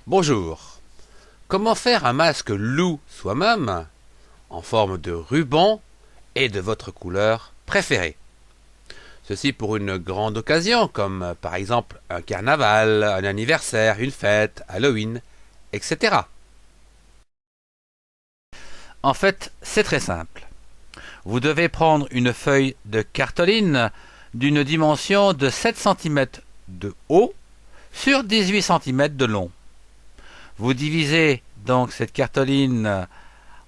Bonjour. Comment faire un masque loup soi-même en forme de ruban et de votre couleur préférée? Ceci pour une grande occasion comme par exemple un carnaval, un anniversaire, une fête, Halloween, etc. En fait, c'est très simple. Vous devez prendre une feuille de cartoline d'une dimension de 7 cm de haut sur 18 cm de long. Vous divisez donc cette cartoline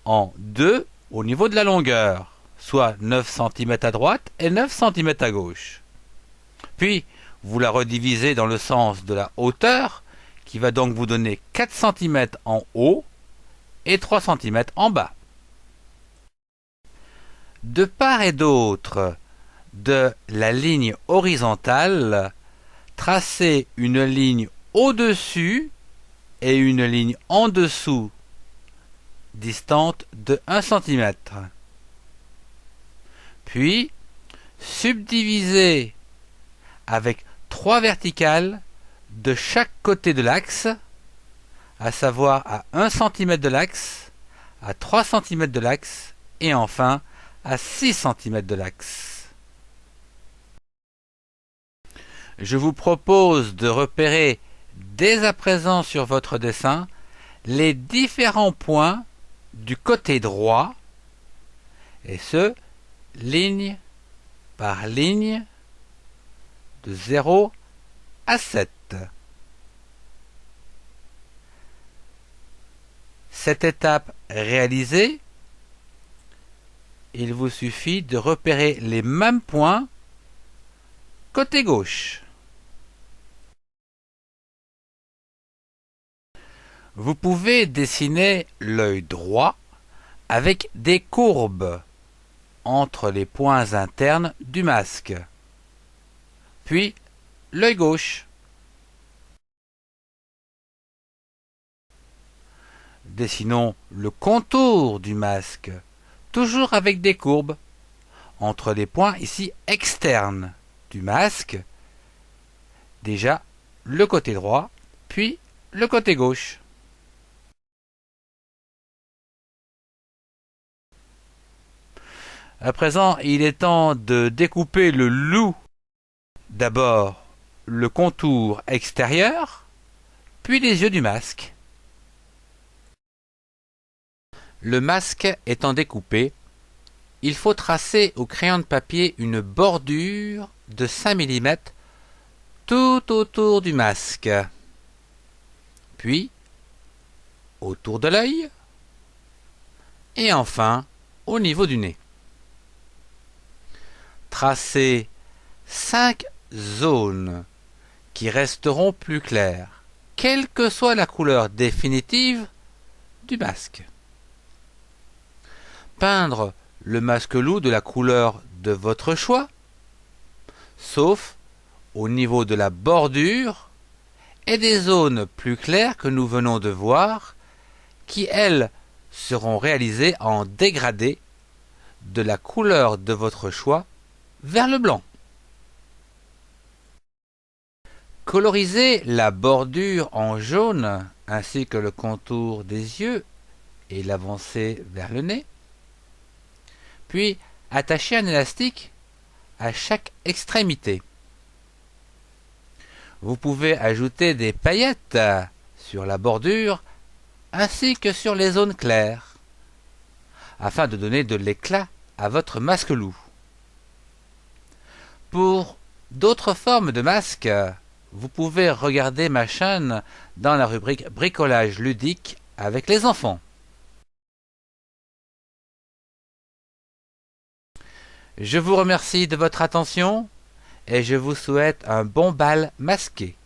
en deux au niveau de la longueur, soit 9 cm à droite et 9 cm à gauche. Puis, vous la redivisez dans le sens de la hauteur, qui va donc vous donner 4 cm en haut et 3 cm en bas. De part et d'autre de la ligne horizontale, tracez une ligne au-dessus et une ligne en dessous, distante de 1 cm. Puis, subdivisez avec 3 verticales de chaque côté de l'axe, à savoir à 1 cm de l'axe, à 3 cm de l'axe et enfin à 6 cm de l'axe. Je vous propose de repérer dès à présent sur votre dessin les différents points du côté droit, et ce, ligne par ligne, de 0 à 7. Cette étape réalisée, il vous suffit de repérer les mêmes points côté gauche. Vous pouvez dessiner l'œil droit avec des courbes entre les points internes du masque, puis l'œil gauche. Dessinons le contour du masque, toujours avec des courbes, entre les points ici externes du masque, déjà le côté droit, puis le côté gauche. À présent, il est temps de découper le loup. D'abord, le contour extérieur, puis les yeux du masque. Le masque étant découpé, il faut tracer au crayon de papier une bordure de 5 mm tout autour du masque, puis autour de l'œil, et enfin au niveau du nez. Tracez 5 zones qui resteront plus claires, quelle que soit la couleur définitive du masque. Peindre le masque loup de la couleur de votre choix, sauf au niveau de la bordure et des zones plus claires que nous venons de voir, qui elles seront réalisées en dégradé de la couleur de votre choix vers le blanc. Colorisez la bordure en jaune ainsi que le contour des yeux et l'avancée vers le nez. Puis attachez un élastique à chaque extrémité. Vous pouvez ajouter des paillettes sur la bordure ainsi que sur les zones claires, afin de donner de l'éclat à votre masque loup. Pour d'autres formes de masques, vous pouvez regarder ma chaîne dans la rubrique bricolage ludique avec les enfants. Je vous remercie de votre attention et je vous souhaite un bon bal masqué.